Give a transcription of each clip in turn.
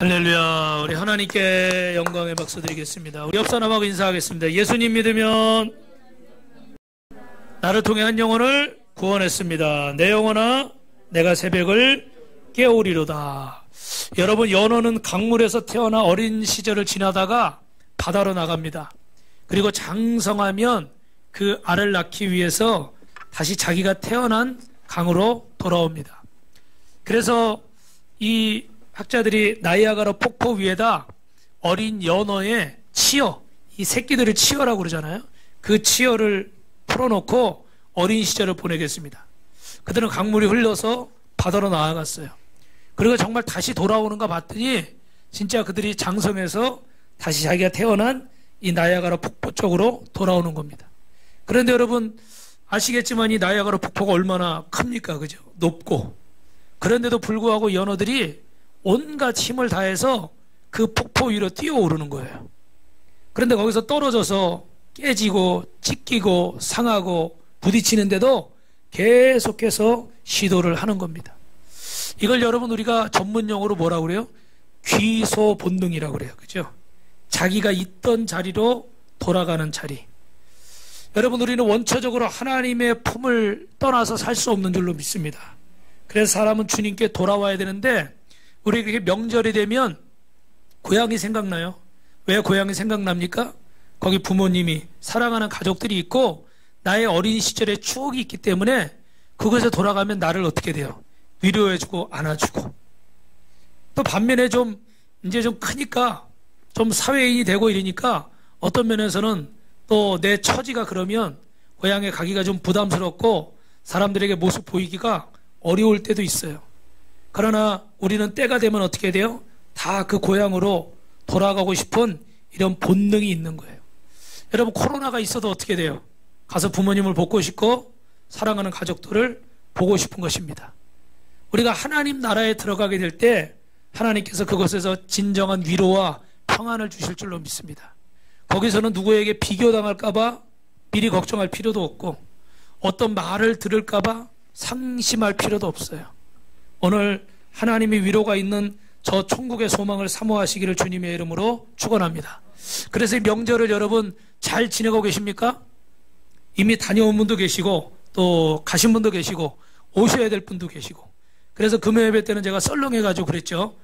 할렐루야. 우리 하나님께 영광의 박수 드리겠습니다. 우리 옆 사람하고 인사하겠습니다. 예수님 믿으면 나를 통해 한 영혼을 구원했습니다. 내 영혼아 내가 새벽을 깨우리로다. 여러분, 연어는 강물에서 태어나 어린 시절을 지나다가 바다로 나갑니다. 그리고 장성하면 그 알을 낳기 위해서 다시 자기가 태어난 강으로 돌아옵니다. 그래서 이 학자들이 나이아가라 폭포 위에다 어린 연어의 치어, 이 새끼들을 치어라고 그러잖아요. 그 치어를 풀어놓고 어린 시절을 보내겠습니다. 그들은 강물이 흘러서 바다로 나아갔어요. 그리고 정말 다시 돌아오는가 봤더니 진짜 그들이 장성해서 다시 자기가 태어난 이 나이아가라 폭포 쪽으로 돌아오는 겁니다. 그런데 여러분 아시겠지만 이 나이아가라 폭포가 얼마나 큽니까? 그죠? 높고. 그런데도 불구하고 연어들이 온갖 힘을 다해서 그 폭포 위로 뛰어오르는 거예요. 그런데 거기서 떨어져서 깨지고 찢기고 상하고 부딪히는데도 계속해서 시도를 하는 겁니다. 이걸 여러분 우리가 전문 용어로 뭐라고 그래요? 귀소 본능이라고 그래요. 그죠? 자기가 있던 자리로 돌아가는 자리. 여러분, 우리는 원초적으로 하나님의 품을 떠나서 살 수 없는 줄로 믿습니다. 그래서 사람은 주님께 돌아와야 되는데 우리에게 명절이 되면 고향이 생각나요. 왜 고향이 생각납니까? 거기 부모님이, 사랑하는 가족들이 있고 나의 어린 시절의 추억이 있기 때문에 그곳에 돌아가면 나를 어떻게 돼요? 위로해주고 안아주고. 또 반면에 이제 좀 크니까 좀 사회인이 되고 이러니까 어떤 면에서는 또 내 처지가 그러면 고향에 가기가 좀 부담스럽고 사람들에게 모습 보이기가 어려울 때도 있어요. 그러나 우리는 때가 되면 어떻게 돼요? 다 그 고향으로 돌아가고 싶은 이런 본능이 있는 거예요. 여러분, 코로나가 있어도 어떻게 돼요? 가서 부모님을 보고 싶고 사랑하는 가족들을 보고 싶은 것입니다. 우리가 하나님 나라에 들어가게 될 때 하나님께서 그곳에서 진정한 위로와 평안을 주실 줄로 믿습니다. 거기서는 누구에게 비교당할까봐 미리 걱정할 필요도 없고 어떤 말을 들을까봐 상심할 필요도 없어요. 오늘 하나님의 위로가 있는 저 천국의 소망을 사모하시기를 주님의 이름으로 축원합니다. 그래서 이 명절을 여러분 잘 지내고 계십니까? 이미 다녀온 분도 계시고 또 가신 분도 계시고 오셔야 될 분도 계시고. 그래서 금요예배 때는 제가 썰렁해가지고 그랬죠.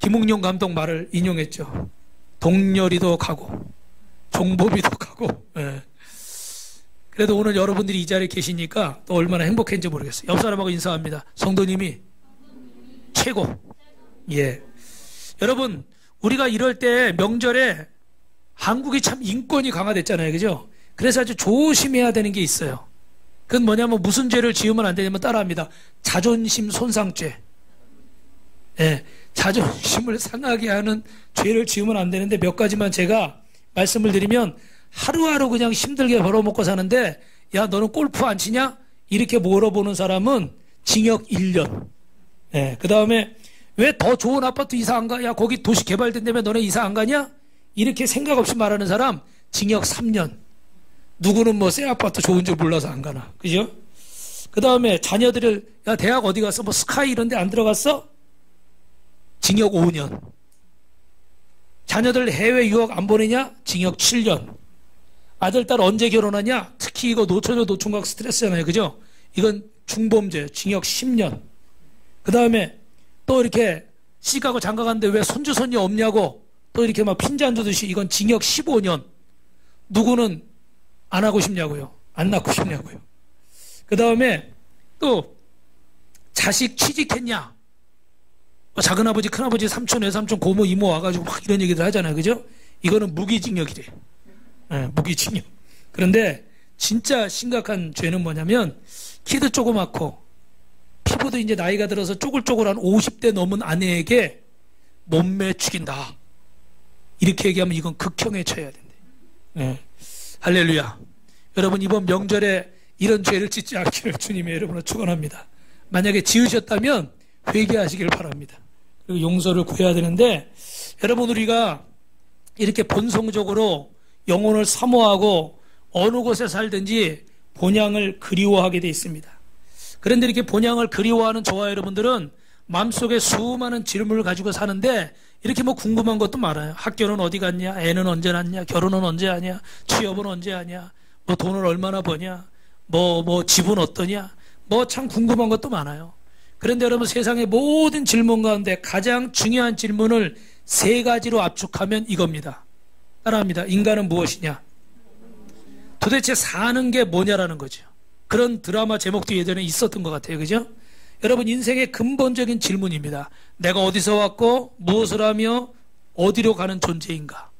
김웅룡 감독 말을 인용했죠. 동열이도 가고 종보비도 가고. 예. 그래도 오늘 여러분들이 이 자리에 계시니까 또 얼마나 행복했는지 모르겠어요. 옆 사람하고 인사합니다. 성도님이 최고. 예. 여러분, 우리가 이럴 때 명절에 한국이 참 인권이 강화됐잖아요. 그죠? 그래서 아주 조심해야 되는 게 있어요. 그건 뭐냐면 무슨 죄를 지으면 안 되냐면 따라합니다. 자존심 손상죄. 예. 자존심을 상하게 하는 죄를 지으면 안 되는데 몇 가지만 제가 말씀을 드리면 하루하루 그냥 힘들게 벌어먹고 사는데 야, 너는 골프 안 치냐? 이렇게 물어보는 사람은 징역 1년. 예. 그 다음에 왜 더 좋은 아파트 이사 안 가? 야, 거기 도시 개발된다며 너네 이사 안 가냐? 이렇게 생각 없이 말하는 사람 징역 3년. 누구는 뭐 새 아파트 좋은 줄 몰라서 안 가나. 그죠? 그 다음에 자녀들을 야, 대학 어디 갔어? 뭐 스카이 이런 데 안 들어갔어? 징역 5년. 자녀들 해외 유학 안 보내냐? 징역 7년. 아들, 딸 언제 결혼하냐? 특히 이거 노처녀 노총각 스트레스잖아요. 그죠? 이건 중범죄, 징역 10년. 그 다음에 또 이렇게 시집가고 장가갔는데 왜 손주, 손녀 없냐고 또 이렇게 막 핀잔 주듯이 이건 징역 15년. 누구는 안 하고 싶냐고요? 안 낳고 싶냐고요? 그 다음에 또 자식 취직했냐? 작은아버지, 큰아버지, 삼촌, 외삼촌, 고모, 이모 와가지고 막 이런 얘기들 하잖아요. 그죠? 이거는 무기징역이래. 네, 무기징역. 그런데 진짜 심각한 죄는 뭐냐면 키도 조그맣고 피부도 이제 나이가 들어서 쪼글쪼글한 50대 넘은 아내에게 몸매 죽인다. 이렇게 얘기하면 이건 극형에 처해야 된대. 네. 할렐루야. 여러분, 이번 명절에 이런 죄를 짓지 않기를 주님의 이름으로 축원합니다. 만약에 지으셨다면 회개하시길 바랍니다. 그리고 용서를 구해야 되는데 여러분, 우리가 이렇게 본성적으로 영혼을 사모하고 어느 곳에 살든지 본향을 그리워하게 돼 있습니다. 그런데 이렇게 본향을 그리워하는 저와 여러분들은 마음속에 수많은 질문을 가지고 사는데 이렇게 뭐 궁금한 것도 많아요. 학교는 어디 갔냐? 애는 언제 낳냐? 결혼은 언제 하냐? 취업은 언제 하냐? 뭐 돈을 얼마나 버냐? 뭐 집은 어떠냐? 뭐 참 궁금한 것도 많아요. 그런데 여러분 세상의 모든 질문 가운데 가장 중요한 질문을 세 가지로 압축하면 이겁니다. 따라합니다. 인간은 무엇이냐? 도대체 사는 게 뭐냐라는 거죠. 그런 드라마 제목도 예전에 있었던 것 같아요. 그죠? 여러분 인생의 근본적인 질문입니다. 내가 어디서 왔고 무엇을 하며 어디로 가는 존재인가?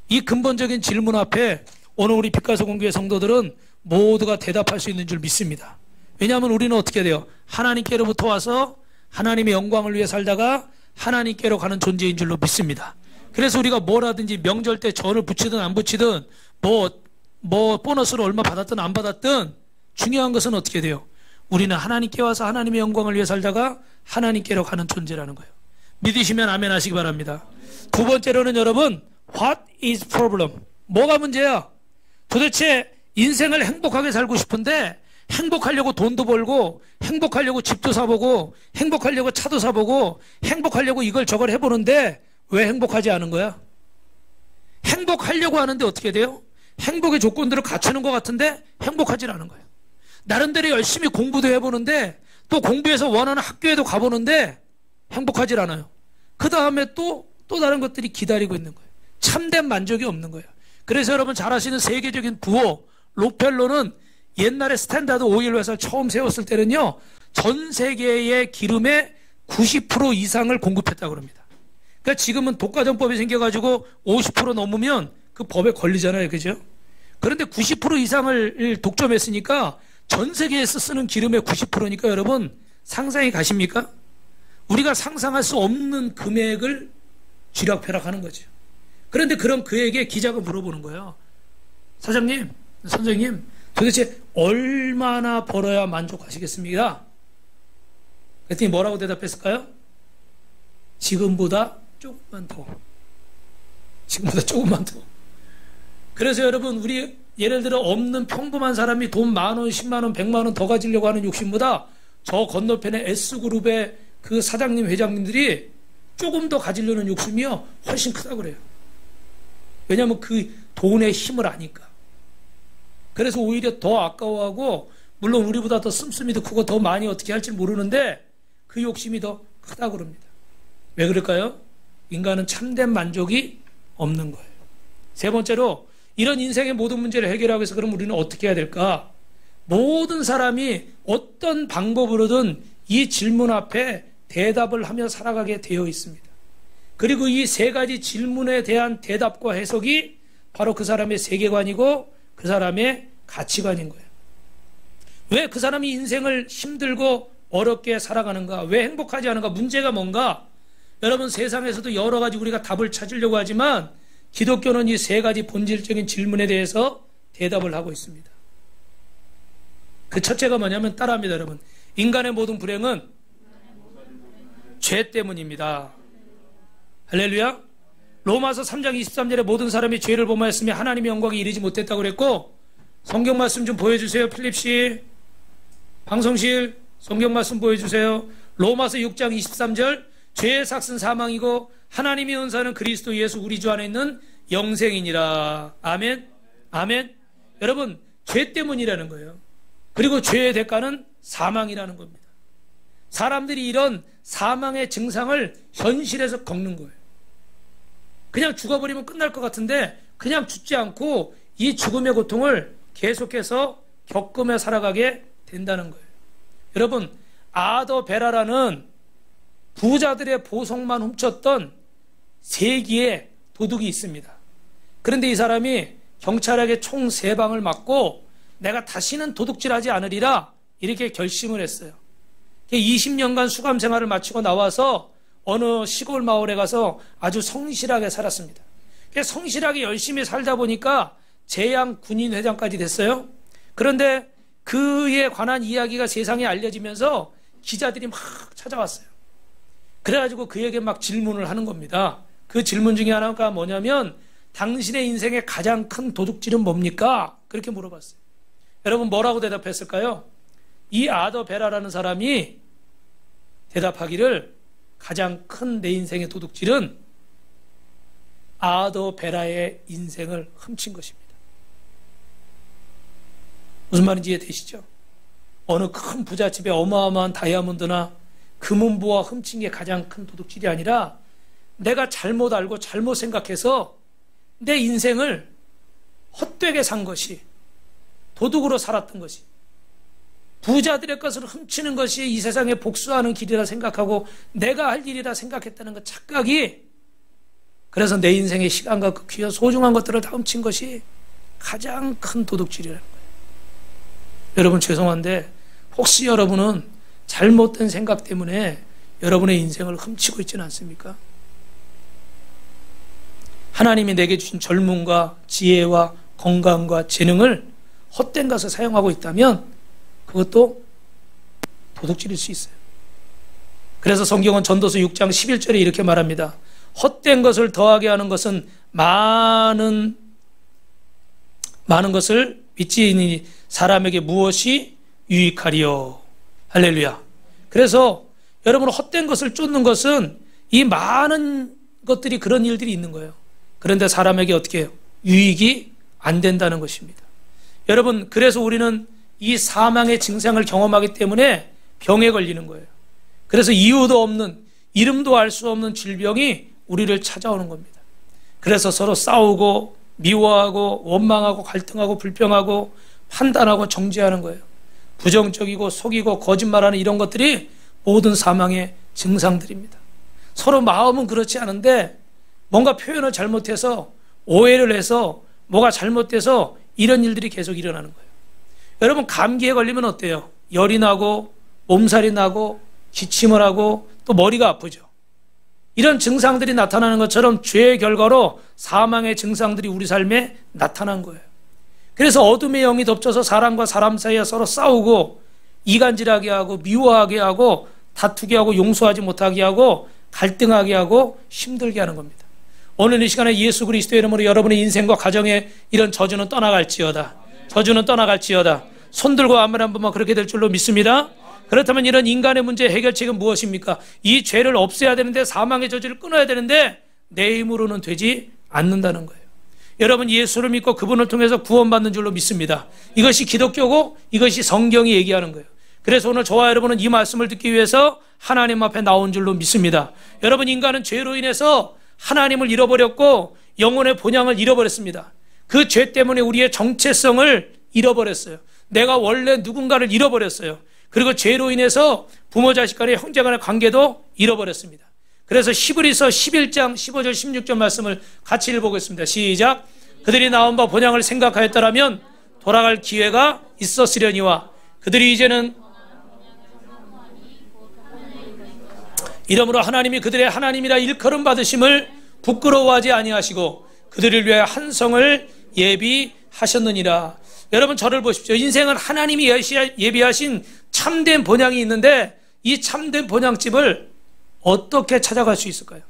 이 근본적인 질문 앞에 오늘 우리 빛가서 공교회 성도들은 모두가 대답할 수 있는 줄 믿습니다. 왜냐하면 우리는 어떻게 돼요? 하나님께로부터 와서 하나님의 영광을 위해 살다가 하나님께로 가는 존재인 줄로 믿습니다. 그래서 우리가 뭘 하든지 명절 때 전을 붙이든 안 붙이든 뭐 보너스를 얼마 받았든 안 받았든 중요한 것은 어떻게 돼요? 우리는 하나님께 와서 하나님의 영광을 위해 살다가 하나님께로 가는 존재라는 거예요. 믿으시면 아멘 하시기 바랍니다. 두 번째로는 여러분, what is problem? 뭐가 문제야? 도대체 인생을 행복하게 살고 싶은데 행복하려고 돈도 벌고 행복하려고 집도 사보고 행복하려고 차도 사보고 행복하려고 이걸 저걸 해보는데 왜 행복하지 않은 거야? 행복하려고 하는데 어떻게 돼요? 행복의 조건들을 갖추는 것 같은데 행복하지 않은 거예요. 나름대로 열심히 공부도 해보는데 또 공부해서 원하는 학교에도 가보는데 행복하지 않아요. 그 다음에 또 다른 것들이 기다리고 있는 거예요. 참된 만족이 없는 거예요. 그래서 여러분 잘 아시는 세계적인 부호 록펠러는 옛날에 스탠다드 오일 회사를 처음 세웠을 때는요, 전 세계의 기름의 90% 이상을 공급했다고 합니다. 그러니까 지금은 독과점법이 생겨가지고 50% 넘으면 그 법에 걸리잖아요. 그죠? 그런데 90% 이상을 독점했으니까 전 세계에서 쓰는 기름의 90%니까 여러분 상상이 가십니까? 우리가 상상할 수 없는 금액을 쥐락펴락하는 거죠. 그런데 그런 그에게 기자가 물어보는 거예요. 사장님, 선생님, 도대체 얼마나 벌어야 만족하시겠습니까? 그랬더니 뭐라고 대답했을까요? 지금보다 조금만 더. 지금보다 조금만 더. 그래서 여러분 우리 예를 들어 없는 평범한 사람이 돈 10,000원, 100,000원, 100만원 더 가지려고 하는 욕심보다 저 건너편에 S그룹의 그 사장님, 회장님들이 조금 더 가지려는 욕심이요 훨씬 크다고 그래요. 왜냐하면 그 돈의 힘을 아니까. 그래서 오히려 더 아까워하고, 물론 우리보다 더 씀씀이도 크고 더 많이 어떻게 할지 모르는데 그 욕심이 더 크다고 그럽니다. 왜 그럴까요? 인간은 참된 만족이 없는 거예요. 세 번째로 이런 인생의 모든 문제를 해결하기 위해서 그럼 우리는 어떻게 해야 될까? 모든 사람이 어떤 방법으로든 이 질문 앞에 대답을 하며 살아가게 되어 있습니다. 그리고 이 세 가지 질문에 대한 대답과 해석이 바로 그 사람의 세계관이고 그 사람의 가치관인 거예요. 왜 그 사람이 인생을 힘들고 어렵게 살아가는가? 왜 행복하지 않은가? 문제가 뭔가? 여러분 세상에서도 여러 가지 우리가 답을 찾으려고 하지만 기독교는 이 세 가지 본질적인 질문에 대해서 대답을 하고 있습니다. 그 첫째가 뭐냐면 따라합니다, 여러분. 인간의 모든 불행은 죄 때문입니다. 할렐루야. 로마서 3장 23절에 모든 사람이 죄를 범하였으며 하나님의 영광에 이르지 못했다고 그랬고, 성경 말씀 좀 보여주세요. 필립씨, 방송실 성경 말씀 보여주세요. 로마서 6장 23절, 죄의 삭은 사망이고 하나님의 은사는 그리스도 예수 우리 주 안에 있는 영생이니라. 아멘. 아멘. 여러분 죄 때문이라는 거예요. 그리고 죄의 대가는 사망이라는 겁니다. 사람들이 이런 사망의 증상을 현실에서 겪는 거예요. 그냥 죽어버리면 끝날 것 같은데 그냥 죽지 않고 이 죽음의 고통을 계속해서 겪으며 살아가게 된다는 거예요. 여러분 아더 베라라는 부자들의 보석만 훔쳤던 세기의 도둑이 있습니다. 그런데 이 사람이 경찰에게 총 3방을 맞고 내가 다시는 도둑질하지 않으리라 이렇게 결심을 했어요. 20년간 수감 생활을 마치고 나와서 어느 시골 마을에 가서 아주 성실하게 살았습니다. 성실하게 열심히 살다 보니까 재양 군인회장까지 됐어요. 그런데 그에 관한 이야기가 세상에 알려지면서 기자들이 막 찾아왔어요. 그래가지고 그에게 막 질문을 하는 겁니다. 그 질문 중에 하나가 뭐냐면 당신의 인생의 가장 큰 도둑질은 뭡니까? 그렇게 물어봤어요. 여러분 뭐라고 대답했을까요? 이 아더 베라라는 사람이 대답하기를 가장 큰 내 인생의 도둑질은 아더 베라의 인생을 훔친 것입니다. 무슨 말인지 이해되시죠? 어느 큰 부잣집에 어마어마한 다이아몬드나 금은보화 훔친 게 가장 큰 도둑질이 아니라 내가 잘못 알고 잘못 생각해서 내 인생을 헛되게 산 것이, 도둑으로 살았던 것이, 부자들의 것을 훔치는 것이 이 세상에 복수하는 길이라 생각하고 내가 할 일이라 생각했다는 그 착각이, 그래서 내 인생의 시간과 그 귀한 소중한 것들을 다 훔친 것이 가장 큰 도둑질이라는 거예요. 여러분 죄송한데 혹시 여러분은 잘못된 생각 때문에 여러분의 인생을 훔치고 있지는 않습니까? 하나님이 내게 주신 젊음과 지혜와 건강과 재능을 헛된 것을 사용하고 있다면 그것도 도둑질일 수 있어요. 그래서 성경은 전도서 6장 11절에 이렇게 말합니다. 헛된 것을 더하게 하는 것은 많은 것을 믿지니 사람에게 무엇이 유익하리요. 할렐루야. 그래서 여러분 헛된 것을 쫓는 것은 이 많은 것들이 그런 일들이 있는 거예요. 그런데 사람에게 어떻게 해요? 유익이 안 된다는 것입니다. 여러분 그래서 우리는 이 사망의 증상을 경험하기 때문에 병에 걸리는 거예요. 그래서 이유도 없는, 이름도 알 수 없는 질병이 우리를 찾아오는 겁니다. 그래서 서로 싸우고 미워하고 원망하고 갈등하고 불평하고 판단하고 정죄하는 거예요. 부정적이고 속이고 거짓말하는 이런 것들이 모든 사망의 증상들입니다. 서로 마음은 그렇지 않은데 뭔가 표현을 잘못해서 오해를 해서 뭐가 잘못돼서 이런 일들이 계속 일어나는 거예요. 여러분 감기에 걸리면 어때요? 열이 나고 몸살이 나고 기침을 하고 또 머리가 아프죠. 이런 증상들이 나타나는 것처럼 죄의 결과로 사망의 증상들이 우리 삶에 나타난 거예요. 그래서 어둠의 영이 덮쳐서 사람과 사람 사이에 서로 싸우고 이간질하게 하고 미워하게 하고 다투게 하고 용서하지 못하게 하고 갈등하게 하고 힘들게 하는 겁니다. 오늘 이 시간에 예수 그리스도의 이름으로 여러분의 인생과 가정에 이런 저주는 떠나갈지어다. 저주는 떠나갈지어다. 손들고 아멘 한 번만 그렇게 될 줄로 믿습니다. 그렇다면 이런 인간의 문제 해결책은 무엇입니까? 이 죄를 없애야 되는데, 사망의 저주를 끊어야 되는데 내 힘으로는 되지 않는다는 거예요. 여러분 예수를 믿고 그분을 통해서 구원받는 줄로 믿습니다. 이것이 기독교고 이것이 성경이 얘기하는 거예요. 그래서 오늘 저와 여러분은 이 말씀을 듣기 위해서 하나님 앞에 나온 줄로 믿습니다. 여러분 인간은 죄로 인해서 하나님을 잃어버렸고 영혼의 본향을 잃어버렸습니다. 그 죄 때문에 우리의 정체성을 잃어버렸어요. 내가 원래 누군가를 잃어버렸어요. 그리고 죄로 인해서 부모 자식 간의 형제 간의 관계도 잃어버렸습니다. 그래서 히브리서 11장 15절 16절 말씀을 같이 읽어보겠습니다. 시작. 그들이 나온 바 본향을 생각하였더라면 돌아갈 기회가 있었으려니와 그들이 이제는 이러므로 하나님이 그들의 하나님이라 일컬음 받으심을 부끄러워하지 아니하시고 그들을 위하여 한 성을 예비하셨느니라. 여러분 저를 보십시오. 인생은 하나님이 예비하신 참된 본향이 있는데 이 참된 본향집을 어떻게 찾아갈 수 있을까요?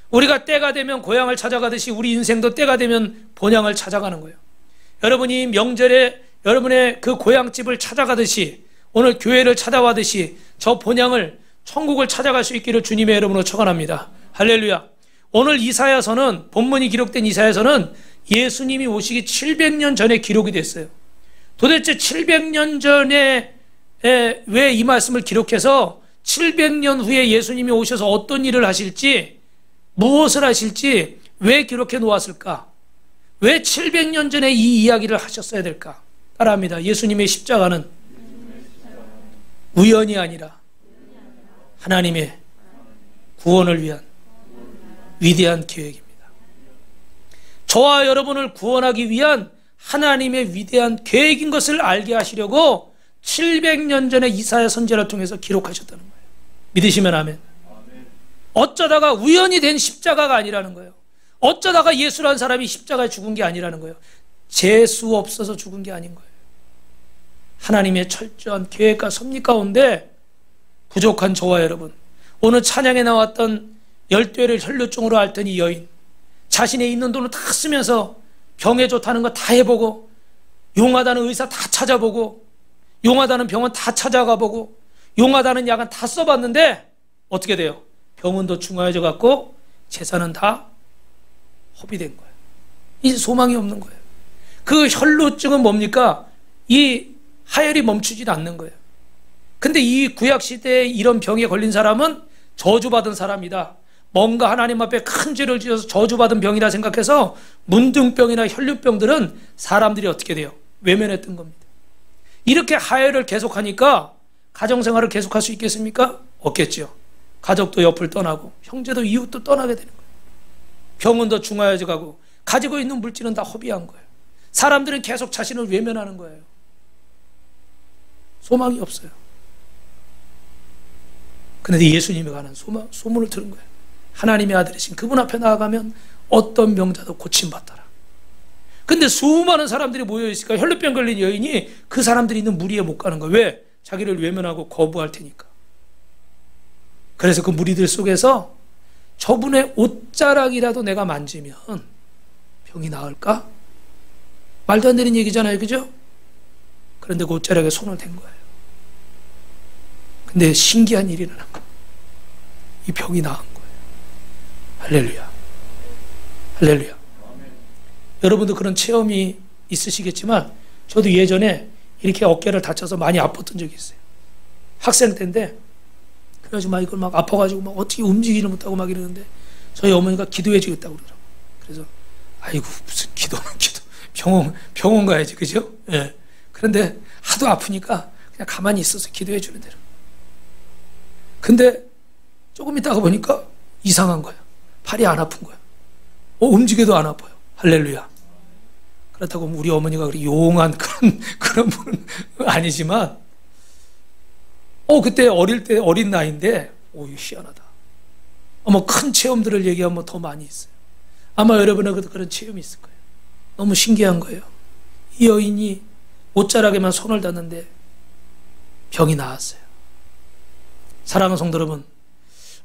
우리가 때가 되면 고향을 찾아가듯이 우리 인생도 때가 되면 본향을 찾아가는 거예요. 여러분이 명절에 여러분의 그 고향집을 찾아가듯이 오늘 교회를 찾아가듯이 저 본향을 천국을 찾아갈 수 있기를 주님의 이름으로 축원합니다. 할렐루야. 오늘 이사야서는 본문이 기록된 이사야서는 예수님이 오시기 700년 전에 기록이 됐어요. 도대체 700년 전에 왜 이 말씀을 기록해서 700년 후에 예수님이 오셔서 어떤 일을 하실지 무엇을 하실지 왜 기록해 놓았을까? 왜 700년 전에 이 이야기를 하셨어야 될까? 따라합니다. 예수님의 십자가는 우연이 아니라 하나님의 구원을 위한 위대한 계획입니다. 저와 여러분을 구원하기 위한 하나님의 위대한 계획인 것을 알게 하시려고 700년 전에 이사야 선지자를 통해서 기록하셨다는 거예요. 믿으시면 아멘. 어쩌다가 우연히 된 십자가가 아니라는 거예요. 어쩌다가 예수라는 사람이 십자가에 죽은 게 아니라는 거예요. 재수 없어서 죽은 게 아닌 거예요. 하나님의 철저한 계획과 섭리 가운데 부족한 저와 여러분, 오늘 찬양에 나왔던 열대를 혈루증으로 앓던 이 여인, 자신의 있는 돈을 다 쓰면서 병에 좋다는 거 다 해보고 용하다는 의사 다 찾아보고 용하다는 병원 다 찾아가보고 용하다는 약은 다 써봤는데 어떻게 돼요? 병은 더 중하여져 갖고 재산은 다 허비된 거예요. 이제 소망이 없는 거예요. 그 혈루증은 뭡니까? 이 하혈이 멈추질 않는 거예요. 근데 이 구약시대에 이런 병에 걸린 사람은 저주받은 사람이다. 뭔가 하나님 앞에 큰 죄를 지어서 저주받은 병이라 생각해서 문둥병이나 혈류병들은 사람들이 어떻게 돼요? 외면했던 겁니다. 이렇게 하혈을 계속하니까 가정생활을 계속할 수 있겠습니까? 없겠죠. 가족도 옆을 떠나고 형제도 이웃도 떠나게 되는 거예요. 병은 더 중하여져 가고 가지고 있는 물질은 다 허비한 거예요. 사람들은 계속 자신을 외면하는 거예요. 소망이 없어요. 그런데 예수님에 관한 소문을 들은 거예요. 하나님의 아들이신 그분 앞에 나아가면 어떤 병자도 고침받더라. 근데 수많은 사람들이 모여있으니까 혈루병 걸린 여인이 그 사람들이 있는 무리에 못 가는 거예요. 왜? 자기를 외면하고 거부할 테니까. 그래서 그 무리들 속에서 저분의 옷자락이라도 내가 만지면 병이 나을까? 말도 안 되는 얘기잖아요. 그죠? 그런데 그 옷자락에 손을 댄 거예요. 근데 신기한 일이 일어난 거예요. 이 병이 나은 거예요. 할렐루야. 할렐루야. 여러분도 그런 체험이 있으시겠지만 저도 예전에 이렇게 어깨를 다쳐서 많이 아팠던 적이 있어요. 학생 때인데 그래가지고 막 이걸 막 아파가지고 막 어떻게 움직이지를 못하고 막 이러는데 저희 어머니가 기도해 주겠다고 그러더라고요. 그래서 아이고 무슨 기도는 기도. 병원 가야지. 그죠? 예. 그런데 하도 아프니까 그냥 가만히 있어서 기도해 주는 대로. 근데 조금 있다가 보니까 이상한 거야. 팔이 안 아픈 거야. 움직여도 안 아파요. 할렐루야. 그렇다고 우리 어머니가 그렇게 용한 그런 분은 아니지만, 그때 어린 나이인데, 이거 희한하다. 아마 큰 체험들을 얘기하면 더 많이 있어요. 아마 여러분에게도 그런 체험이 있을 거예요. 너무 신기한 거예요. 이 여인이 옷자락에만 손을 닿는데 병이 나았어요. 사랑하는 성도 여러분,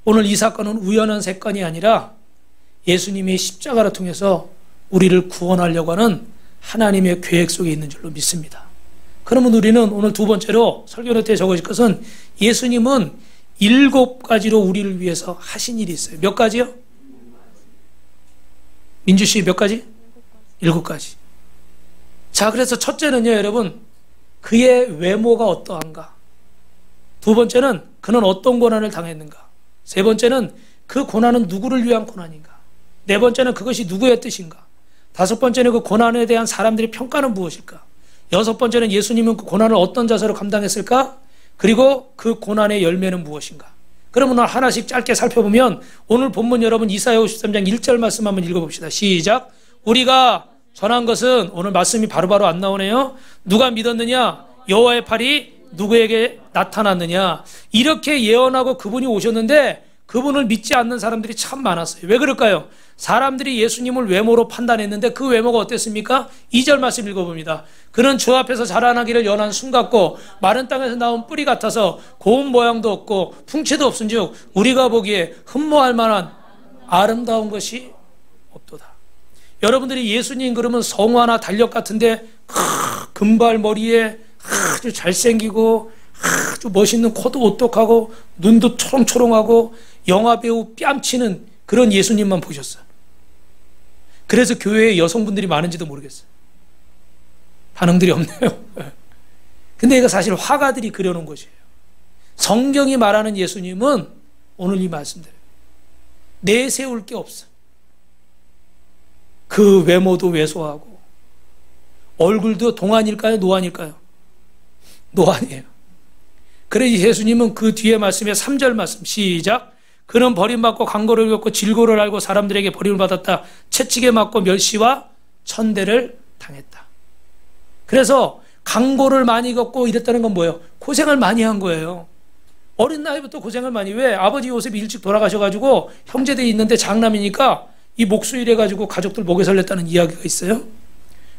오늘 이 사건은 우연한 사건이 아니라 예수님의 십자가를 통해서 우리를 구원하려고 하는 하나님의 계획 속에 있는 줄로 믿습니다. 그러면 우리는 오늘 두 번째로 설교 노트에 적어질 것은 예수님은 7가지로 우리를 위해서 하신 일이 있어요. 몇 가지요? 민주 씨 몇 가지? 7가지. 자, 그래서 첫째는요, 여러분, 그의 외모가 어떠한가? 두 번째는 그는 어떤 고난을 당했는가? 세 번째는 그 고난은 누구를 위한 고난인가? 네 번째는 그것이 누구의 뜻인가? 다섯 번째는 그 고난에 대한 사람들의 평가는 무엇일까? 여섯 번째는 예수님은 그 고난을 어떤 자세로 감당했을까? 그리고 그 고난의 열매는 무엇인가? 그러면 하나씩 짧게 살펴보면 오늘 본문 여러분 이사야 53장 1절 말씀 한번 읽어봅시다. 시작. 우리가 전한 것은 오늘 말씀이 바로바로 안 나오네요. 누가 믿었느냐? 여호와의 팔이 누구에게 나타났느냐? 이렇게 예언하고 그분이 오셨는데 그분을 믿지 않는 사람들이 참 많았어요. 왜 그럴까요? 사람들이 예수님을 외모로 판단했는데 그 외모가 어땠습니까? 2절 말씀 읽어봅니다. 그는 주 앞에서 자라나기를 연한 순 같고 마른 땅에서 나온 뿌리 같아서 고운 모양도 없고 풍채도 없은즉 우리가 보기에 흠모할 만한 아름다운 것이 없도다. 여러분들이 예수님 그러면 성화나 달력 같은데 금발 머리에 아주 잘생기고 아주 멋있는 코도 오똑하고 눈도 초롱초롱하고 영화배우 뺨치는 그런 예수님만 보셨어요. 그래서 교회에 여성분들이 많은지도 모르겠어요. 반응들이 없네요. 근데 이거 사실 화가들이 그려놓은 것이에요. 성경이 말하는 예수님은 오늘 이 말씀대로 내세울 게 없어. 그 외모도 왜소하고 얼굴도 동안일까요? 노안일까요? 노안이에요. 그래서 예수님은 그 뒤에 말씀에 3절 말씀 시작. 그는 버림받고 강고를 겪고 질고를 알고 사람들에게 버림을 받았다. 채찍에 맞고 멸시와 천대를 당했다. 그래서 강고를 많이 겪고 이랬다는 건 뭐예요? 고생을 많이 한 거예요. 어린 나이부터 고생을 많이. 왜? 아버지 요셉이 일찍 돌아가셔가지고 형제들이 있는데 장남이니까 이 목수일 해가지고 가족들 목에 설렸다는 이야기가 있어요.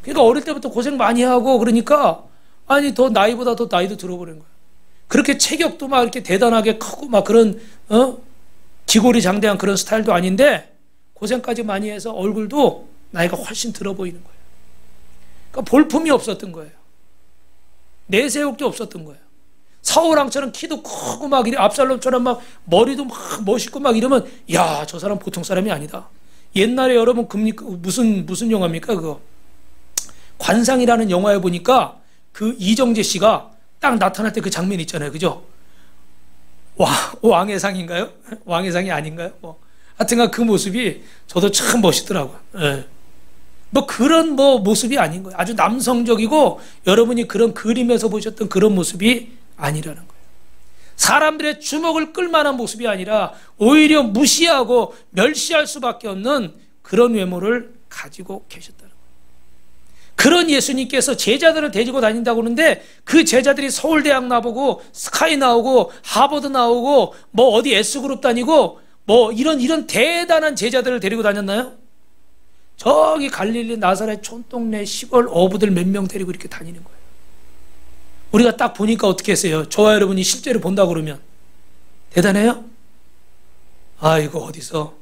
그러니까 어릴 때부터 고생 많이 하고 그러니까 아니 더 나이보다 더 나이도 들어버린 거예요. 그렇게 체격도 막 이렇게 대단하게 크고 막 그런 기골이 장대한 그런 스타일도 아닌데 고생까지 많이 해서 얼굴도 나이가 훨씬 들어 보이는 거예요. 그러니까 볼품이 없었던 거예요. 내세욕도 없었던 거예요. 사울왕처럼 키도 크고 막 이래 압살롬처럼 막 머리도 막 멋있고 막 이러면 야, 저 사람 보통 사람이 아니다. 옛날에 여러분 무슨 영화입니까 그거? 관상이라는 영화에 보니까 그 이정재 씨가 딱 나타날 때 그 장면 있잖아요. 그죠? 왕의 상인가요? 왕의 상이 아닌가요? 뭐 하여튼간 그 모습이 저도 참 멋있더라고요. 예. 뭐 그런 모습이 아닌 거예요. 아주 남성적이고 여러분이 그런 그림에서 보셨던 그런 모습이 아니라는 거예요. 사람들의 주목을 끌만한 모습이 아니라 오히려 무시하고 멸시할 수밖에 없는 그런 외모를 가지고 계셨다는 거예요. 그런 예수님께서 제자들을 데리고 다닌다고 하는데 그 제자들이 서울대학 나보고 스카이 나오고 하버드 나오고 뭐 어디 S그룹 다니고 뭐 이런 대단한 제자들을 데리고 다녔나요? 저기 갈릴리 나사렛 촌동네 시골 어부들 몇 명 데리고 이렇게 다니는 거예요. 우리가 딱 보니까 어떻게 했어요? 저와 여러분이 실제로 본다고 그러면 대단해요? 아이고 어디서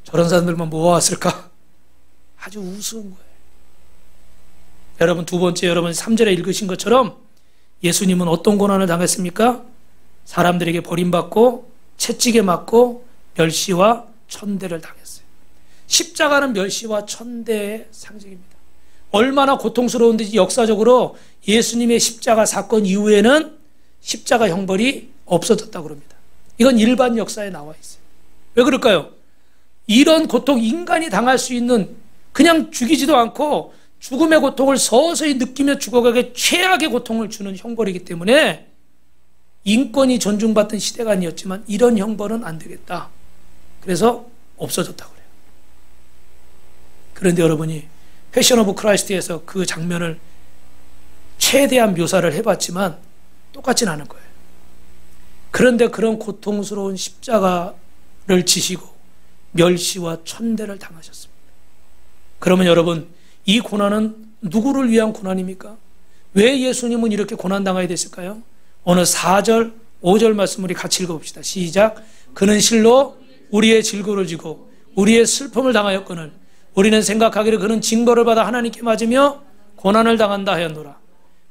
저런 사람들만 모아왔을까? 아주 우스운 거예요. 여러분 두 번째 여러분 3절에 읽으신 것처럼 예수님은 어떤 고난을 당했습니까? 사람들에게 버림받고 채찍에 맞고 멸시와 천대를 당했어요. 십자가는 멸시와 천대의 상징입니다. 얼마나 고통스러운지 역사적으로 예수님의 십자가 사건 이후에는 십자가 형벌이 없어졌다고 합니다. 이건 일반 역사에 나와 있어요. 왜 그럴까요? 이런 고통, 인간이 당할 수 있는 그냥 죽이지도 않고 죽음의 고통을 서서히 느끼며 죽어가게 최악의 고통을 주는 형벌이기 때문에 인권이 존중받던 시대가 아니었지만 이런 형벌은 안 되겠다. 그래서 없어졌다고 그래요. 그런데 여러분이 패션 오브 크라이스트에서 그 장면을 최대한 묘사를 해봤지만 똑같진 않을 거예요. 그런데 그런 고통스러운 십자가를 지시고 멸시와 천대를 당하셨습니다. 그러면 여러분 이 고난은 누구를 위한 고난입니까? 왜 예수님은 이렇게 고난당하게 됐을까요? 오늘 4절, 5절 말씀 우리 같이 읽어봅시다. 시작. 그는 실로 우리의 질고를 지고 우리의 슬픔을 당하였거늘 우리는 생각하기를 그는 징벌을 받아 하나님께 맞으며 고난을 당한다 하였노라.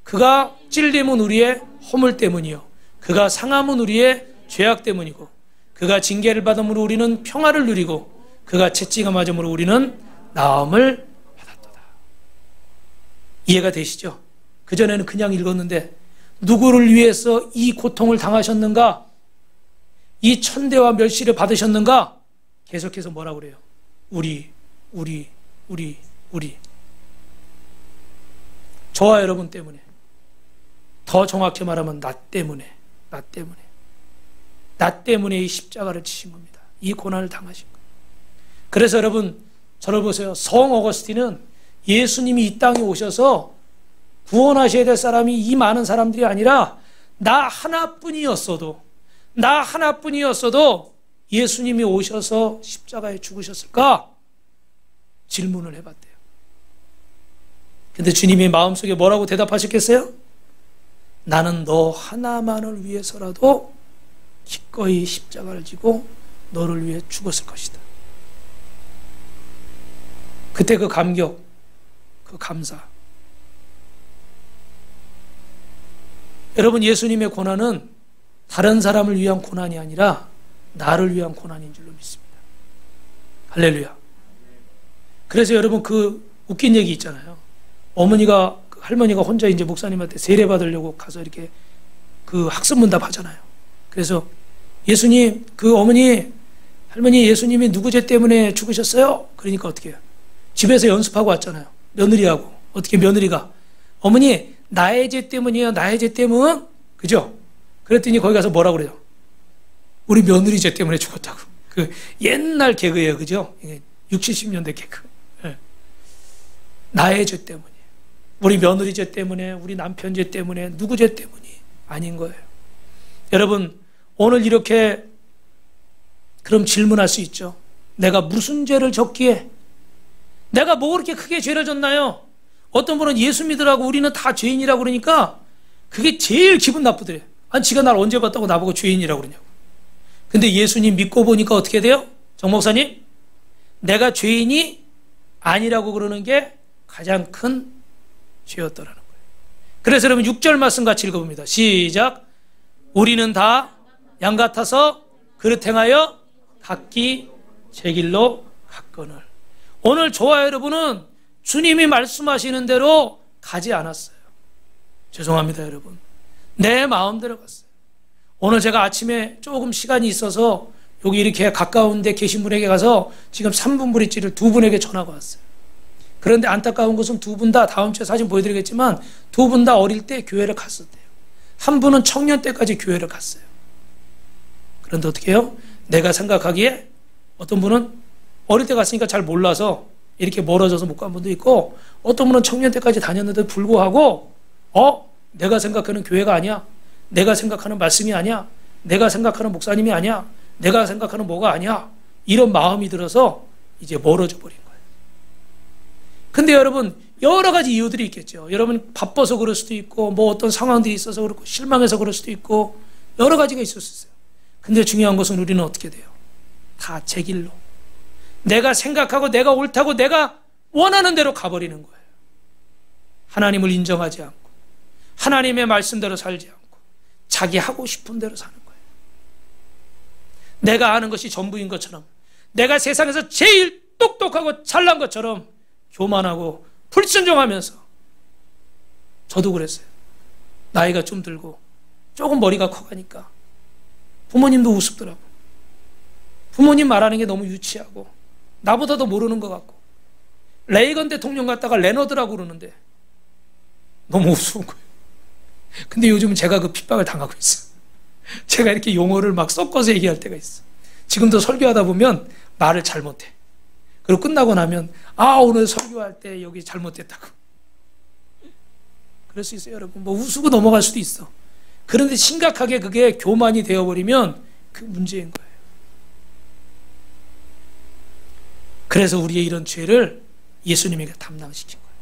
그가 찔림은 우리의 허물 때문이요 그가 상함은 우리의 죄악 때문이고 그가 징계를 받음으로 우리는 평화를 누리고 그가 채찍을 맞음으로 우리는 나음을 받았도다. 이해가 되시죠? 그전에는 그냥 읽었는데 누구를 위해서 이 고통을 당하셨는가? 이 천대와 멸시를 받으셨는가? 계속해서 뭐라고 그래요? 우리. 저와 여러분 때문에. 더 정확히 말하면 나 때문에 이 십자가를 치신 겁니다. 이 고난을 당하신 거예요. 그래서 여러분 저를 보세요. 성 어거스틴은 예수님이 이 땅에 오셔서 구원하셔야 될 사람이 이 많은 사람들이 아니라 나 하나뿐이었어도 예수님이 오셔서 십자가에 죽으셨을까? 질문을 해봤대요. 근데 주님이 마음속에 뭐라고 대답하셨겠어요? 나는 너 하나만을 위해서라도 기꺼이 십자가를 지고 너를 위해 죽었을 것이다. 그때 그 감격, 그 감사. 여러분 예수님의 고난은 다른 사람을 위한 고난이 아니라 나를 위한 고난인 줄로 믿습니다. 할렐루야. 그래서 여러분 그 웃긴 얘기 있잖아요. 할머니가 혼자 이제 목사님한테 세례 받으려고 가서 이렇게 그 학습문답 하잖아요. 그래서 예수님, 할머니 예수님이 누구 죄 때문에 죽으셨어요? 그러니까 어떻게 해요? 집에서 연습하고 왔잖아요. 며느리하고. 어떻게 며느리가 어머니 나의 죄 때문이에요. 나의 죄 때문. 그죠? 그랬더니 거기 가서 뭐라고 그래요? 우리 며느리 죄 때문에 죽었다고. 그 옛날 개그예요. 그죠? 60, 70년대 개그. 네. 나의 죄 때문이에요. 우리 며느리 죄 때문에, 우리 남편 죄 때문에, 누구 죄 때문이 아닌 거예요. 여러분, 오늘 이렇게 그럼 질문할 수 있죠. 내가 무슨 죄를 졌기에? 내가 뭐 그렇게 크게 죄를 졌나요? 어떤 분은 예수 믿으라고 우리는 다 죄인이라고 그러니까 그게 제일 기분 나쁘더래요. 아니, 지가 날 언제 봤다고 나보고 죄인이라고 그러냐고. 근데 예수님 믿고 보니까 어떻게 돼요? 정 목사님? 내가 죄인이 아니라고 그러는 게 가장 큰 죄였더라는 거예요. 그래서 여러분 6절 말씀 같이 읽어봅니다. 시작. 우리는 다 양 같아서 그릇 행하여 각기 제 길로 갔거늘. 오늘 저와 여러분은 주님이 말씀하시는 대로 가지 않았어요. 죄송합니다, 여러분. 내 마음대로 갔어요. 오늘 제가 아침에 조금 시간이 있어서 여기 이렇게 가까운 데 계신 분에게 가서 지금 3분 브릿지를 2분에게 전화가 왔어요. 그런데 안타까운 것은 2분 다, 다음 주에 사진 보여드리겠지만 2분 다 어릴 때 교회를 갔었대요. 한 분은 청년 때까지 교회를 갔어요. 그런데 어떻게 해요? 내가 생각하기에 어떤 분은 어릴 때 갔으니까 잘 몰라서 이렇게 멀어져서 못 간 분도 있고, 어떤 분은 청년 때까지 다녔는데도 불구하고 내가 생각하는 교회가 아니야, 내가 생각하는 말씀이 아니야, 내가 생각하는 목사님이 아니야, 내가 생각하는 뭐가 아니야, 이런 마음이 들어서 이제 멀어져 버린 거예요. 근데 여러분, 여러 가지 이유들이 있겠죠. 여러분 바빠서 그럴 수도 있고, 뭐 어떤 상황들이 있어서 그렇고, 실망해서 그럴 수도 있고, 여러 가지가 있을 수 있어요. 근데 중요한 것은 우리는 어떻게 돼요? 다 제 길로, 내가 생각하고 내가 옳다고 내가 원하는 대로 가버리는 거예요. 하나님을 인정하지 않고, 하나님의 말씀대로 살지 않고, 자기 하고 싶은 대로 사는 거예요. 내가 아는 것이 전부인 것처럼, 내가 세상에서 제일 똑똑하고 잘난 것처럼 교만하고 불순종하면서, 저도 그랬어요. 나이가 좀 들고 조금 머리가 커가니까 부모님도 우습더라고. 부모님 말하는 게 너무 유치하고 나보다도 모르는 것 같고, 레이건 대통령 갔다가 레너드라고 그러는데 너무 우스운 거예요. 근데 요즘은 제가 그 핍박을 당하고 있어요. 제가 이렇게 용어를 막 섞어서 얘기할 때가 있어. 지금도 설교하다 보면 말을 잘못해. 그리고 끝나고 나면 오늘 설교할 때 여기 잘못됐다고. 그럴 수 있어요, 여러분. 뭐 웃고 넘어갈 수도 있어. 그런데 심각하게 그게 교만이 되어버리면 그 문제인 거예요. 그래서 우리의 이런 죄를 예수님에게 담당시킨 거예요.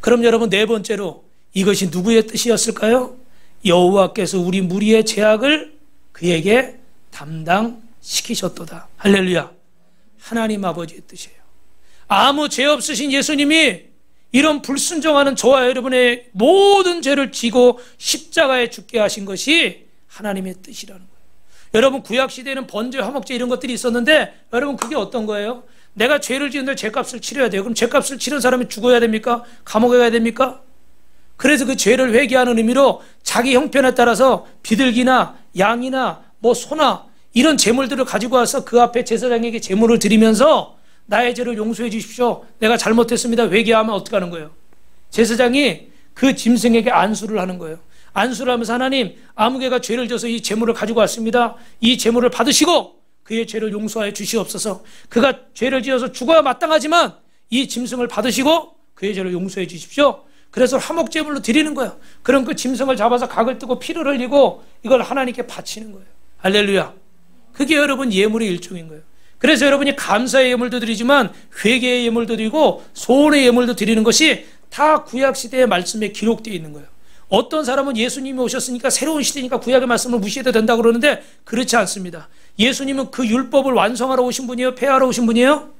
그럼 여러분, 네 번째로 이것이 누구의 뜻이었을까요? 여호와께서 우리 무리의 죄악을 그에게 담당시키셨도다. 할렐루야. 하나님 아버지의 뜻이에요. 아무 죄 없으신 예수님이 이런 불순종하는 저와 여러분의 모든 죄를 지고 십자가에 죽게 하신 것이 하나님의 뜻이라는 거예요. 여러분, 구약시대에는 번제, 화목제 이런 것들이 있었는데, 여러분 그게 어떤 거예요? 내가 죄를 지은데 죄값을 치러야 돼요. 그럼 죄값을 치른 사람이 죽어야 됩니까? 감옥에 가야 됩니까? 그래서 그 죄를 회개하는 의미로 자기 형편에 따라서 비둘기나 양이나 뭐 소나 이런 제물들을 가지고 와서 그 앞에 제사장에게 제물을 드리면서 나의 죄를 용서해 주십시오, 내가 잘못했습니다, 회개하면 어떻게 하는 거예요? 제사장이 그 짐승에게 안수를 하는 거예요. 안수를 하면서, 하나님, 아무개가 죄를 져서 이 제물을 가지고 왔습니다. 이 제물을 받으시고 그의 죄를 용서하여 주시옵소서. 그가 죄를 지어서 죽어야 마땅하지만 이 짐승을 받으시고 그의 죄를 용서해 주십시오. 그래서 화목제물로 드리는 거예요. 그럼 그 짐승을 잡아서 각을 뜨고 피를 흘리고 이걸 하나님께 바치는 거예요. 할렐루야. 그게 여러분 예물의 일종인 거예요. 그래서 여러분이 감사의 예물도 드리지만 회개의 예물도 드리고 소원의 예물도 드리는 것이 다 구약시대의 말씀에 기록되어 있는 거예요. 어떤 사람은 예수님이 오셨으니까 새로운 시대니까 구약의 말씀을 무시해도 된다고 그러는데 그렇지 않습니다. 예수님은 그 율법을 완성하러 오신 분이에요? 폐하러 오신 분이에요?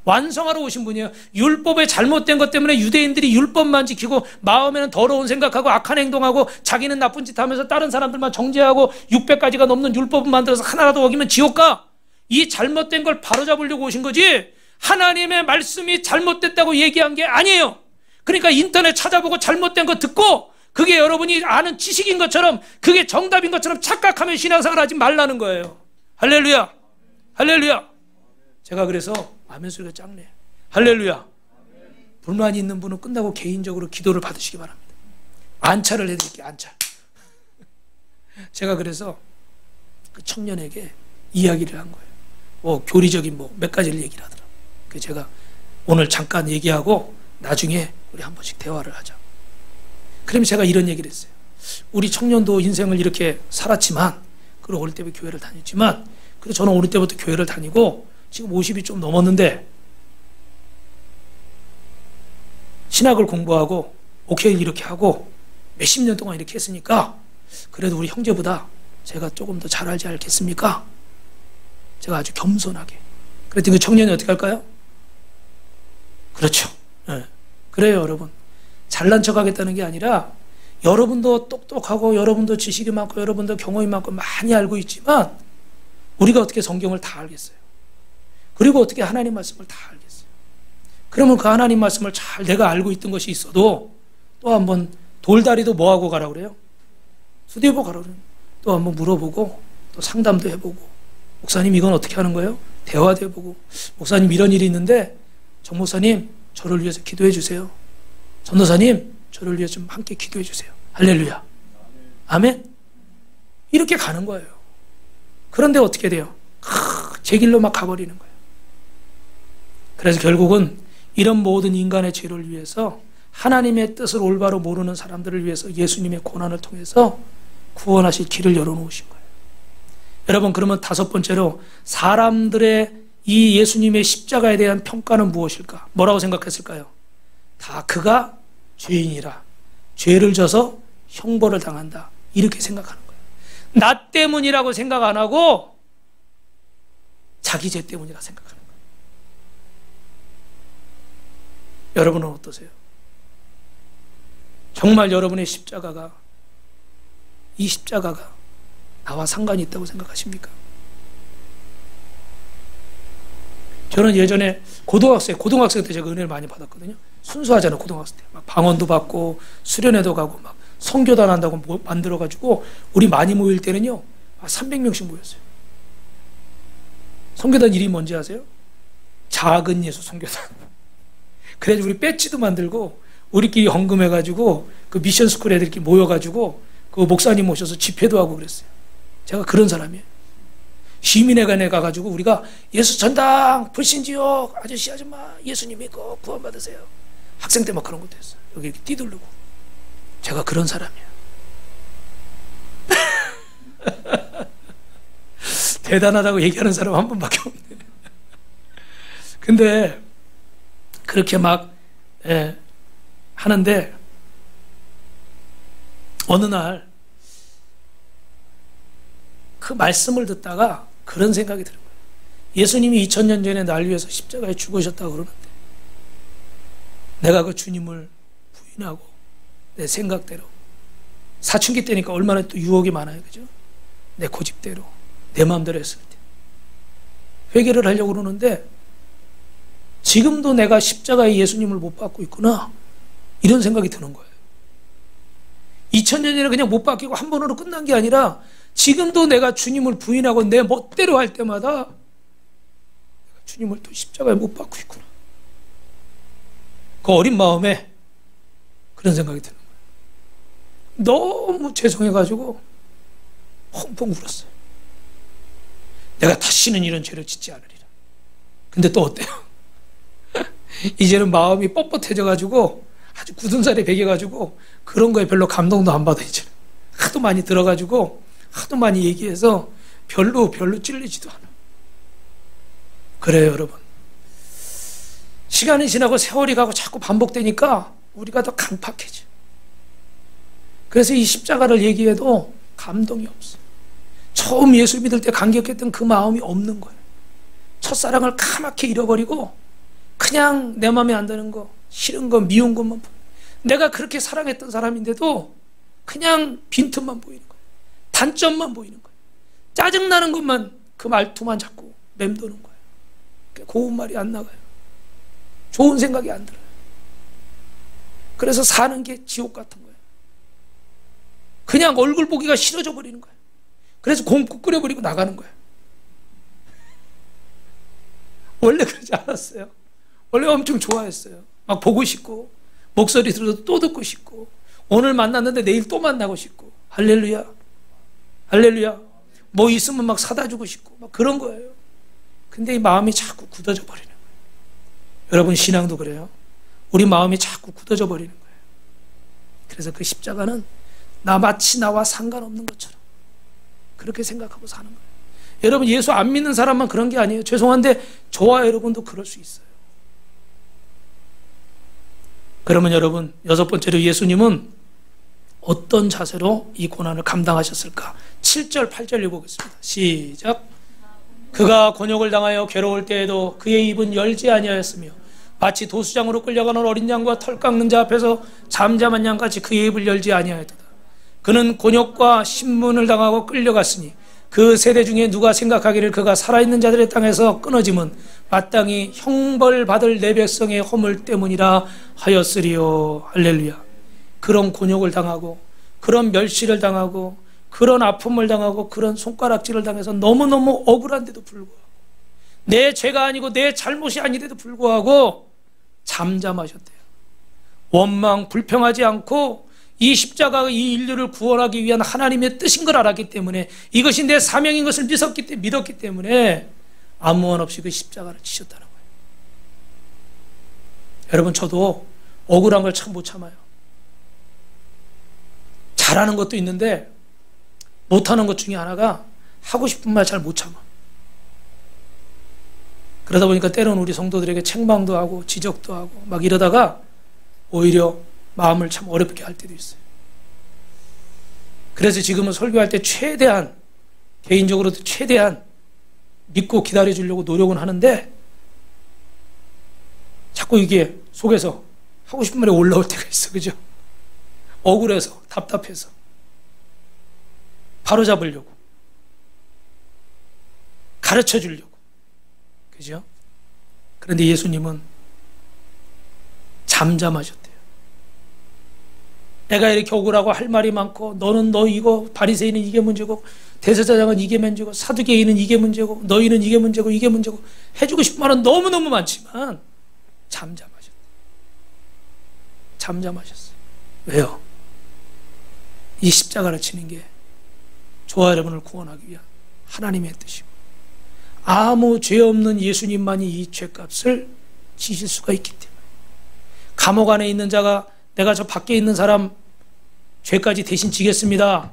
완성하러 오신 분이에요. 율법에 잘못된 것 때문에 유대인들이 율법만 지키고 마음에는 더러운 생각하고 악한 행동하고 자기는 나쁜 짓 하면서 다른 사람들만 정죄하고 600가지가 넘는 율법을 만들어서 하나라도 어기면 지옥 가. 이 잘못된 걸 바로잡으려고 오신 거지, 하나님의 말씀이 잘못됐다고 얘기한 게 아니에요. 그러니까 인터넷 찾아보고 잘못된 거 듣고 그게 여러분이 아는 지식인 것처럼, 그게 정답인 것처럼 착각하면 신앙생활 하지 말라는 거예요. 할렐루야. 할렐루야. 제가 그래서 아멘 소리가 작네. 할렐루야. 불만이 있는 분은 끝나고 개인적으로 기도를 받으시기 바랍니다. 안차를 해드릴게요. 안차. 제가 그래서 그 청년에게 이야기를 한 거예요. 교리적인 몇 가지를 얘기를 하더라고요. 그래서 제가 오늘 잠깐 얘기하고 나중에 우리 한 번씩 대화를 하자. 그럼 제가 이런 얘기를 했어요. 우리 청년도 인생을 이렇게 살았지만, 그리고 어릴 때부터 교회를 다녔지만, 그리고 저는 어릴 때부터 교회를 다니고 지금 50이 좀 넘었는데 신학을 공부하고 목회를 이렇게 하고 몇십 년 동안 이렇게 했으니까 그래도 우리 형제보다 제가 조금 더 잘 알지 않겠습니까? 제가 아주 겸손하게. 그랬더니 그 청년이 어떻게 할까요? 그렇죠. 네. 그래요, 여러분. 잘난 척 하겠다는 게 아니라 여러분도 똑똑하고 여러분도 지식이 많고 여러분도 경험이 많고 많이 알고 있지만 우리가 어떻게 성경을 다 알겠어요? 그리고 어떻게 하나님 말씀을 다 알겠어요? 그러면 그 하나님 말씀을 잘 내가 알고 있던 것이 있어도 또 한번 돌다리도 뭐하고 가라 그래요? 수대보 가라 그래요. 또 한번 물어보고 또 상담도 해보고 목사님 이건 어떻게 하는 거예요? 대화도 해보고 목사님 이런 일이 있는데 정 목사님 저를 위해서 기도해 주세요. 전도사님 저를 위해서 좀 함께 기도해 주세요. 할렐루야. 아멘. 이렇게 가는 거예요. 그런데 어떻게 돼요? 제 길로 막 가버리는 거예요. 그래서 결국은 이런 모든 인간의 죄를 위해서 하나님의 뜻을 올바로 모르는 사람들을 위해서 예수님의 고난을 통해서 구원하실 길을 열어놓으신 거예요. 여러분 그러면 다섯 번째로 사람들의 이 예수님의 십자가에 대한 평가는 무엇일까? 뭐라고 생각했을까요? 다 그가 죄인이라 죄를 져서 형벌을 당한다 이렇게 생각하는 거예요. 나 때문이라고 생각 안 하고 자기 죄 때문이라 생각하는 거예요. 여러분은 어떠세요? 정말 여러분의 십자가가 이 십자가가 나와 상관이 있다고 생각하십니까? 저는 예전에 고등학생 때 제가 은혜를 많이 받았거든요. 순수하잖아요. 고등학생 때 막 방언도 받고 수련회도 가고 막 선교단 한다고 만들어가지고 우리 많이 모일 때는요 300명씩 모였어요. 선교단 이름이 뭔지 아세요? 작은 예수 선교단. 그래서 우리 배지도 만들고 우리끼리 헌금해가지고 그 미션 스쿨 애들끼리 모여가지고 그 목사님 모셔서 집회도 하고 그랬어요. 제가 그런 사람이에요. 시민회관에 가가지고 우리가 예수 전당 불신지옥 아저씨 아줌마 예수님 믿고 구원받으세요. 학생 때 막 그런 것도 했어요. 여기 이렇게 뛰들르고. 제가 그런 사람이에요. 대단하다고 얘기하는 사람 한 분밖에 없네. 근데 그렇게 막 하는데 어느 날 그 말씀을 듣다가 그런 생각이 드는 거예요. 예수님이 2000년 전에 날 위해서 십자가에 죽으셨다고 그러는데 내가 그 주님을 부인하고 내 생각대로 사춘기 때니까 얼마나 또 유혹이 많아요. 그죠? 내 고집대로 내 마음대로 했을 때 회개를 하려고 그러는데 지금도 내가 십자가에 예수님을 못 받고 있구나 이런 생각이 드는 거예요. 2000년 전에 그냥 못 받기고 한 번으로 끝난 게 아니라 지금도 내가 주님을 부인하고 내 멋대로 할 때마다 내가 주님을 또 십자가에 못 박고 있구나. 그 어린 마음에 그런 생각이 드는 거예요. 너무 죄송해가지고 펑펑 울었어요. 내가 다시는 이런 죄를 짓지 않으리라. 근데 또 어때요? 이제는 마음이 뻣뻣해져가지고 아주 굳은 살이 배겨가지고 그런 거에 별로 감동도 안 받아. 이제는 하도 많이 들어가지고 하도 많이 얘기해서 별로 찔리지도 않아. 그래요 여러분. 시간이 지나고 세월이 가고 자꾸 반복되니까 우리가 더 강팍해져. 그래서 이 십자가를 얘기해도 감동이 없어. 처음 예수 믿을 때 감격했던 그 마음이 없는 거예요. 첫사랑을 까맣게 잃어버리고 그냥 내 마음에 안 드는 거 싫은 거 미운 것만 내가 그렇게 사랑했던 사람인데도 그냥 빈틈만 보이는 거예요. 단점만 보이는 거예요. 짜증나는 것만 그 말투만 자꾸 맴도는 거예요. 고운 말이 안 나가요. 좋은 생각이 안 들어요. 그래서 사는 게 지옥 같은 거예요. 그냥 얼굴 보기가 싫어져 버리는 거예요. 그래서 곰국 끓여버리고 나가는 거예요. 원래 그러지 않았어요. 원래 엄청 좋아했어요. 막 보고 싶고 목소리 들어도 또 듣고 싶고 오늘 만났는데 내일 또 만나고 싶고 할렐루야 할렐루야 뭐 있으면 막 사다 주고 싶고 막 그런 거예요. 근데 이 마음이 자꾸 굳어져 버리는 거예요. 여러분 신앙도 그래요. 우리 마음이 자꾸 굳어져 버리는 거예요. 그래서 그 십자가는 마치 나와 상관없는 것처럼 그렇게 생각하고 사는 거예요. 여러분 예수 안 믿는 사람만 그런 게 아니에요. 죄송한데 저와 여러분도 그럴 수 있어요. 그러면 여러분 여섯 번째로 예수님은 어떤 자세로 이 고난을 감당하셨을까? 7절 8절 읽어보겠습니다. 시작. 그가 곤욕을 당하여 괴로울 때에도 그의 입은 열지 아니하였으며 마치 도수장으로 끌려가는 어린 양과 털 깎는 자 앞에서 잠잠한 양같이 그의 입을 열지 아니하였도다. 그는 곤욕과 신문을 당하고 끌려갔으니 그 세대 중에 누가 생각하기를 그가 살아있는 자들의 땅에서 끊어짐은 마땅히 형벌받을 내 백성의 허물 때문이라 하였으리요. 할렐루야. 그런 곤욕을 당하고 그런 멸시를 당하고 그런 아픔을 당하고 그런 손가락질을 당해서 너무너무 억울한데도 불구하고 내 죄가 아니고 내 잘못이 아닌데도 불구하고 잠잠하셨대요. 원망 불평하지 않고 이 십자가가 이 인류를 구원하기 위한 하나님의 뜻인 걸 알았기 때문에 이것이 내 사명인 것을 믿었기 때문에 아무 원 없이 그 십자가를 지셨다는 거예요. 여러분, 저도 억울한 걸 참 못 참아요. 잘하는 것도 있는데 못하는 것 중에 하나가 하고 싶은 말 잘 못 참아. 그러다 보니까 때로는 우리 성도들에게 책망도 하고 지적도 하고 막 이러다가 오히려 마음을 참 어렵게 할 때도 있어요. 그래서 지금은 설교할 때 최대한, 개인적으로도 최대한 믿고 기다려주려고 노력은 하는데 자꾸 이게 속에서 하고 싶은 말이 올라올 때가 있어. 그죠? 억울해서, 답답해서 바로잡으려고, 가르쳐 주려고. 그죠? 그런데 예수님은 잠잠하셨대요. 내가 이렇게 억울하고 할 말이 많고 너는 너 이거, 바리새인은 이게 문제고 대제사장은 이게 문제고 사두개인은 이게 문제고 너희는 이게 문제고 이게 문제고 해주고 싶은 말은 너무너무 많지만 잠잠하셨대요. 잠잠하셨어요. 왜요? 이 십자가를 치는 게 저와 여러분을 구원하기 위한 하나님의 뜻이고 아무 죄 없는 예수님만이 이 죄값을 지실 수가 있기 때문에 감옥 안에 있는 자가 내가 저 밖에 있는 사람 죄까지 대신 지겠습니다.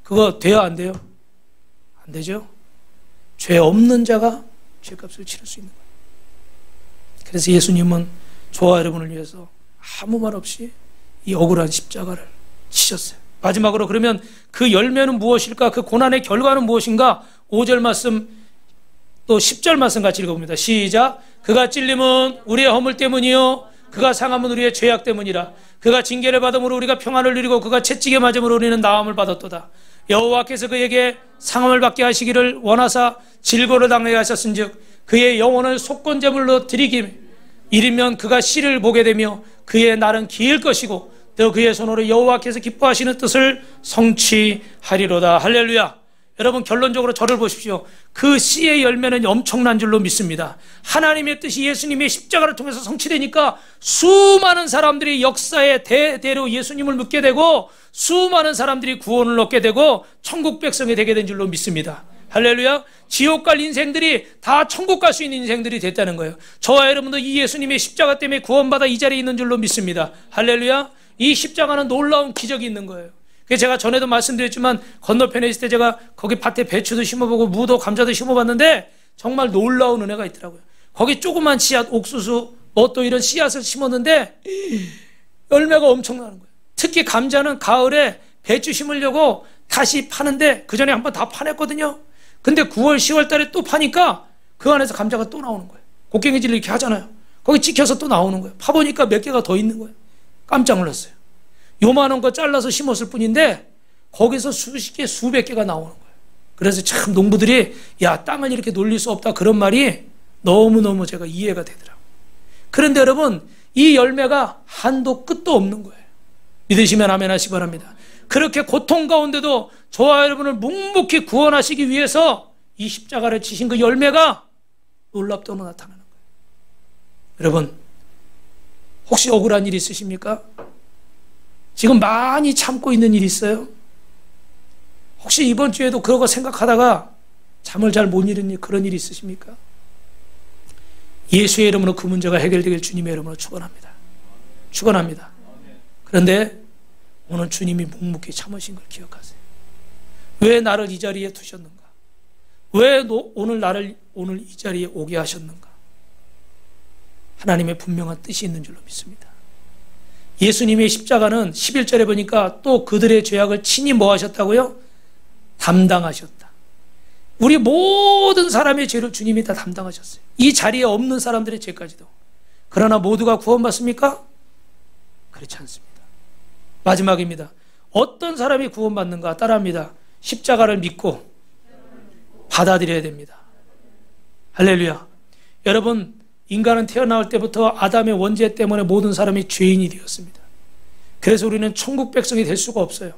그거 돼요? 안 돼요? 안 되죠? 죄 없는 자가 죄값을 치를 수 있는 거예요. 그래서 예수님은 저와 여러분을 위해서 아무 말 없이 이 억울한 십자가를 치셨어요. 마지막으로 그러면 그 열매는 무엇일까? 그 고난의 결과는 무엇인가? 5절 말씀 또 10절 말씀 같이 읽어봅니다. 시작. 그가 찔림은 우리의 허물 때문이요 그가 상함은 우리의 죄악 때문이라. 그가 징계를 받음으로 우리가 평안을 누리고 그가 채찍에 맞음으로 우리는 나음을 받았도다. 여호와께서 그에게 상함을 받게 하시기를 원하사 질고를 당하게 하셨은즉 그의 영혼을 속건제물로 드리기며 이르면 그가 씨를 보게 되며 그의 날은 길 것이고 또 그의 손으로 여호와께서 기뻐하시는 뜻을 성취하리로다. 할렐루야. 여러분, 결론적으로 저를 보십시오. 그 씨의 열매는 엄청난 줄로 믿습니다. 하나님의 뜻이 예수님의 십자가를 통해서 성취되니까 수많은 사람들이 역사에 대대로 예수님을 믿게 되고 수많은 사람들이 구원을 얻게 되고 천국 백성이 되게 된 줄로 믿습니다. 할렐루야. 지옥 갈 인생들이 다 천국 갈 수 있는 인생들이 됐다는 거예요. 저와 여러분도 이 예수님의 십자가 때문에 구원받아 이 자리에 있는 줄로 믿습니다. 할렐루야. 이 십자가는 놀라운 기적이 있는 거예요. 제가 전에도 말씀드렸지만 건너편에 있을 때 제가 거기 밭에 배추도 심어보고 무도 감자도 심어봤는데 정말 놀라운 은혜가 있더라고요. 거기 조그만 씨앗, 옥수수, 뭐 또 이런 씨앗을 심었는데 열매가 엄청나는 거예요. 특히 감자는 가을에 배추 심으려고 다시 파는데 그 전에 한번 다 파냈거든요. 근데 9월, 10월 달에 또 파니까 그 안에서 감자가 또 나오는 거예요. 곡괭이질 이렇게 하잖아요. 거기 찍혀서 또 나오는 거예요. 파보니까 몇 개가 더 있는 거예요. 깜짝 놀랐어요. 요만한 거 잘라서 심었을 뿐인데 거기서 수십 개, 수백 개가 나오는 거예요. 그래서 참 농부들이 야, 땅을 이렇게 놀릴 수 없다 그런 말이 너무너무 제가 이해가 되더라고요. 그런데 여러분, 이 열매가 한도 끝도 없는 거예요. 믿으시면 아멘 하시기 바랍니다. 그렇게 고통 가운데도 저와 여러분을 묵묵히 구원하시기 위해서 이 십자가를 치신 그 열매가 놀랍도록 나타나는 거예요. 여러분, 혹시 억울한 일 있으십니까? 지금 많이 참고 있는 일 있어요? 혹시 이번 주에도 그러고 생각하다가 잠을 잘 못 이루는 그런 일이 있으십니까? 예수의 이름으로 그 문제가 해결되길 주님의 이름으로 축원합니다. 축원합니다. 그런데 오늘 주님이 묵묵히 참으신 걸 기억하세요. 왜 나를 이 자리에 두셨는가? 왜 오늘 이 자리에 오게 하셨는가? 하나님의 분명한 뜻이 있는 줄로 믿습니다. 예수님의 십자가는 11절에 보니까 또 그들의 죄악을 친히 뭐 하셨다고요? 담당하셨다. 우리 모든 사람의 죄를 주님이 다 담당하셨어요. 이 자리에 없는 사람들의 죄까지도. 그러나 모두가 구원받습니까? 그렇지 않습니다. 마지막입니다. 어떤 사람이 구원받는가? 따라합니다. 십자가를 믿고 받아들여야 됩니다. 할렐루야. 여러분, 인간은 태어날 때부터 아담의 원죄 때문에 모든 사람이 죄인이 되었습니다. 그래서 우리는 천국 백성이 될 수가 없어요.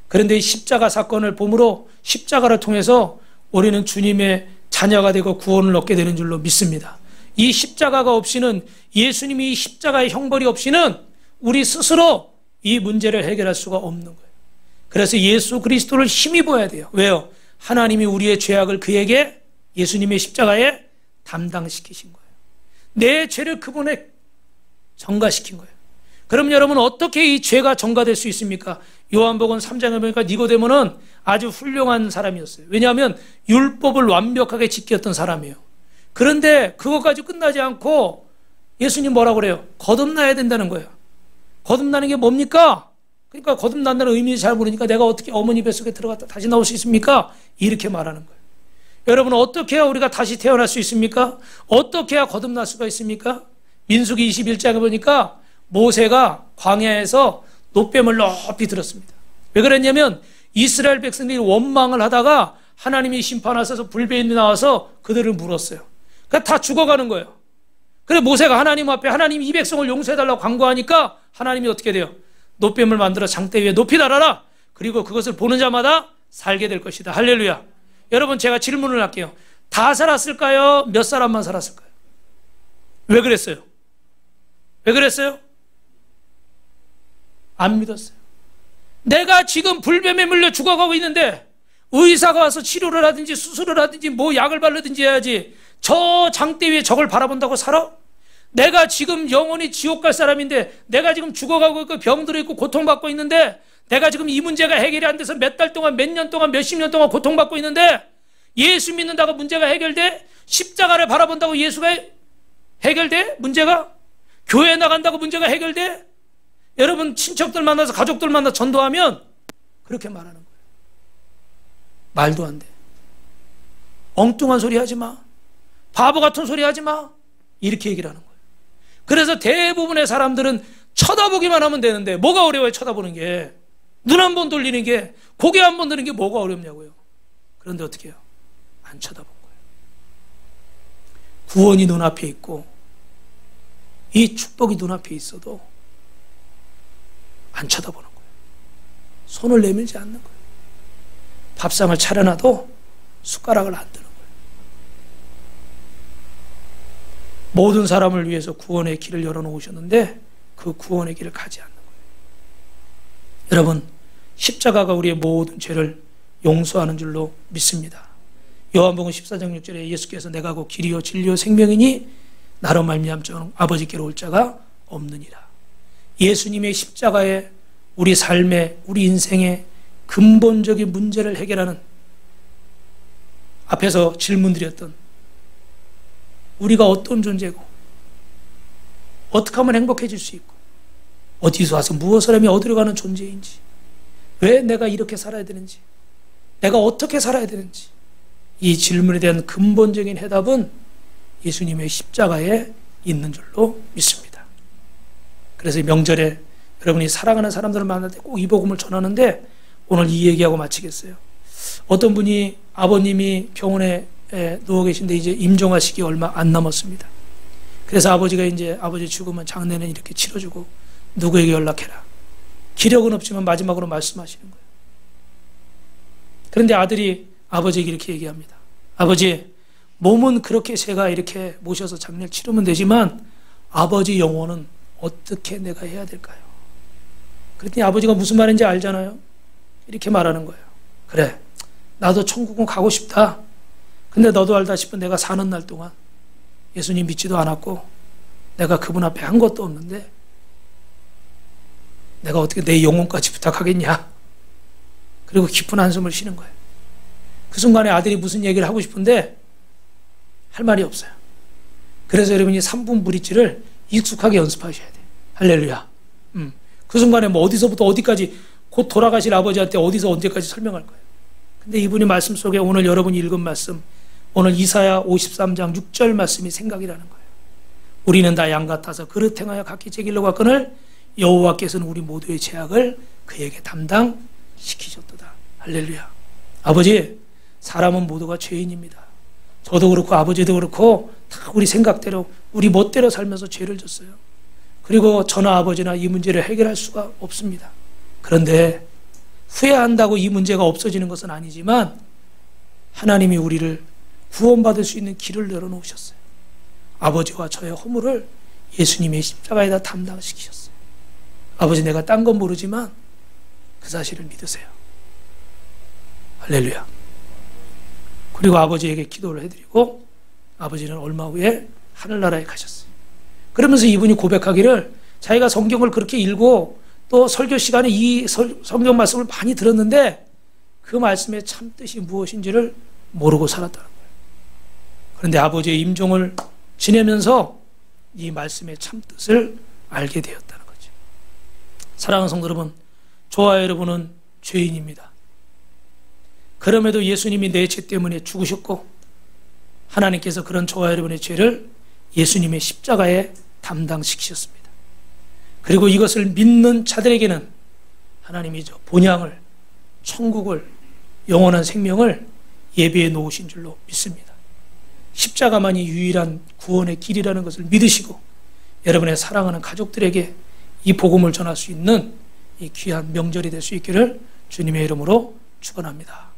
그런데 이 십자가 사건을 보므로 십자가를 통해서 우리는 주님의 자녀가 되고 구원을 얻게 되는 줄로 믿습니다. 이 십자가가 없이는, 예수님이 이 십자가의 형벌이 없이는 우리 스스로 이 문제를 해결할 수가 없는 거예요. 그래서 예수 그리스도를 힘입어야 돼요. 왜요? 하나님이 우리의 죄악을 그에게, 예수님의 십자가에 담당시키신 거예요. 내 죄를 그분에 전가시킨 거예요. 그럼 여러분, 어떻게 이 죄가 전가될 수 있습니까? 요한복음 3장에 보니까 니고데모는 아주 훌륭한 사람이었어요. 왜냐하면 율법을 완벽하게 지켰던 사람이에요. 그런데 그것까지 끝나지 않고 예수님 뭐라고 그래요? 거듭나야 된다는 거예요. 거듭나는 게 뭡니까? 그러니까 거듭난다는 의미 잘 모르니까 내가 어떻게 어머니 뱃속에 들어갔다 다시 나올 수 있습니까? 이렇게 말하는 거예요. 여러분, 어떻게 해야 우리가 다시 태어날 수 있습니까? 어떻게 해야 거듭날 수가 있습니까? 민수기 21장에 보니까 모세가 광야에서 노뱀을 높이 들었습니다. 왜 그랬냐면 이스라엘 백성들이 원망을 하다가 하나님이 심판하셔서 불뱀이 나와서 그들을 물었어요. 그러니까 다 죽어가는 거예요. 그래 모세가 하나님 앞에 하나님 이 백성을 용서해달라고 간구하니까 하나님이 어떻게 돼요? 노뱀을 만들어 장대 위에 높이 달아라. 그리고 그것을 보는 자마다 살게 될 것이다. 할렐루야. 여러분, 제가 질문을 할게요. 다 살았을까요? 몇 사람만 살았을까요? 왜 그랬어요? 왜 그랬어요? 안 믿었어요. 내가 지금 불뱀에 물려 죽어가고 있는데 의사가 와서 치료를 하든지 수술을 하든지 뭐 약을 바르든지 해야지 저 장대 위에 저걸 바라본다고 살아? 내가 지금 영원히 지옥 갈 사람인데, 내가 지금 죽어가고 있고 병들어 있고 고통받고 있는데, 내가 지금 이 문제가 해결이 안 돼서 몇 달 동안, 몇 년 동안, 몇십 년 동안 고통받고 있는데 예수 믿는다고 문제가 해결돼? 십자가를 바라본다고 예수가 해결돼? 문제가? 교회 나간다고 문제가 해결돼? 여러분, 친척들 만나서 가족들 만나서 전도하면 그렇게 말하는 거예요. 말도 안 돼. 엉뚱한 소리 하지 마. 바보 같은 소리 하지 마. 이렇게 얘기를 하는 거예요. 그래서 대부분의 사람들은 쳐다보기만 하면 되는데 뭐가 어려워요? 쳐다보는 게. 눈 한 번 돌리는 게, 고개 한 번 드는 게 뭐가 어렵냐고요. 그런데 어떻게 해요? 안 쳐다본 거예요. 구원이 눈앞에 있고 이 축복이 눈앞에 있어도 안 쳐다보는 거예요. 손을 내밀지 않는 거예요. 밥상을 차려놔도 숟가락을 안 드는 거예요. 모든 사람을 위해서 구원의 길을 열어놓으셨는데 그 구원의 길을 가지 않는 거예요. 여러분, 십자가가 우리의 모든 죄를 용서하는 줄로 믿습니다. 요한복음 14장 6절에 예수께서 내가 곧 길이요 진리요 생명이니 나로 말미암 자는 아버지께로 올 자가 없느니라. 예수님의 십자가에 우리 삶의, 우리 인생의 근본적인 문제를 해결하는, 앞에서 질문드렸던 우리가 어떤 존재고 어떻게 하면 행복해질 수 있고 어디서 와서 무엇을 하며 어디로 가는 존재인지, 왜 내가 이렇게 살아야 되는지, 내가 어떻게 살아야 되는지, 이 질문에 대한 근본적인 해답은 예수님의 십자가에 있는 줄로 믿습니다. 그래서 이 명절에 여러분이 사랑하는 사람들을 만날 때 꼭 이 복음을 전하는데 오늘 이 얘기하고 마치겠어요. 어떤 분이 아버님이 병원에 누워 계신데 이제 임종하시기 얼마 안 남았습니다. 그래서 아버지가 이제 아버지 죽으면 장례는 이렇게 치러주고 누구에게 연락해라. 기력은 없지만 마지막으로 말씀하시는 거예요. 그런데 아들이 아버지에게 이렇게 얘기합니다. 아버지, 몸은 그렇게 제가 이렇게 모셔서 장례를 치르면 되지만 아버지 영혼은 어떻게 내가 해야 될까요? 그랬더니 아버지가 무슨 말인지 알잖아요. 이렇게 말하는 거예요. 그래, 나도 천국은 가고 싶다. 근데 너도 알다시피 내가 사는 날 동안 예수님 믿지도 않았고 내가 그분 앞에 한 것도 없는데 내가 어떻게 내 영혼까지 부탁하겠냐. 그리고 깊은 한숨을 쉬는 거예요. 그 순간에 아들이 무슨 얘기를 하고 싶은데 할 말이 없어요. 그래서 여러분이 3분 브릿지를 익숙하게 연습하셔야 돼요. 할렐루야. 그 순간에 뭐 어디서부터 어디까지, 곧 돌아가실 아버지한테 어디서 언제까지 설명할 거예요. 근데 이분이 말씀 속에 오늘 여러분이 읽은 말씀, 오늘 이사야 53장 6절 말씀이 생각이 나는 거예요. 우리는 다 양 같아서 그릇 행하여 각기 제 길로 갔거늘 여호와께서는 우리 모두의 죄악을 그에게 담당시키셨도다. 할렐루야. 아버지, 사람은 모두가 죄인입니다. 저도 그렇고 아버지도 그렇고 다 우리 생각대로 우리 멋대로 살면서 죄를 졌어요. 그리고 저나 아버지나 이 문제를 해결할 수가 없습니다. 그런데 후회한다고 이 문제가 없어지는 것은 아니지만 하나님이 우리를 구원받을 수 있는 길을 열어놓으셨어요. 아버지와 저의 허물을 예수님의 십자가에다 담당시키셨어요. 아버지, 내가 딴 건 모르지만 그 사실을 믿으세요. 할렐루야. 그리고 아버지에게 기도를 해드리고 아버지는 얼마 후에 하늘나라에 가셨어요. 그러면서 이분이 고백하기를 자기가 성경을 그렇게 읽고 또 설교 시간에 이 성경 말씀을 많이 들었는데 그 말씀의 참뜻이 무엇인지를 모르고 살았다는 거예요. 그런데 아버지의 임종을 지내면서 이 말씀의 참뜻을 알게 되었다는 거죠. 사랑하는 성도 여러분, 저와 여러분은 죄인입니다. 그럼에도 예수님이 내 죄 때문에 죽으셨고 하나님께서 그런 저와 여러분의 죄를 예수님의 십자가에 담당시키셨습니다. 그리고 이것을 믿는 자들에게는 하나님이 저 본향을, 천국을, 영원한 생명을 예비해 놓으신 줄로 믿습니다. 십자가만이 유일한 구원의 길이라는 것을 믿으시고 여러분의 사랑하는 가족들에게 이 복음을 전할 수 있는 이 귀한 명절이 될 수 있기를 주님의 이름으로 축원합니다.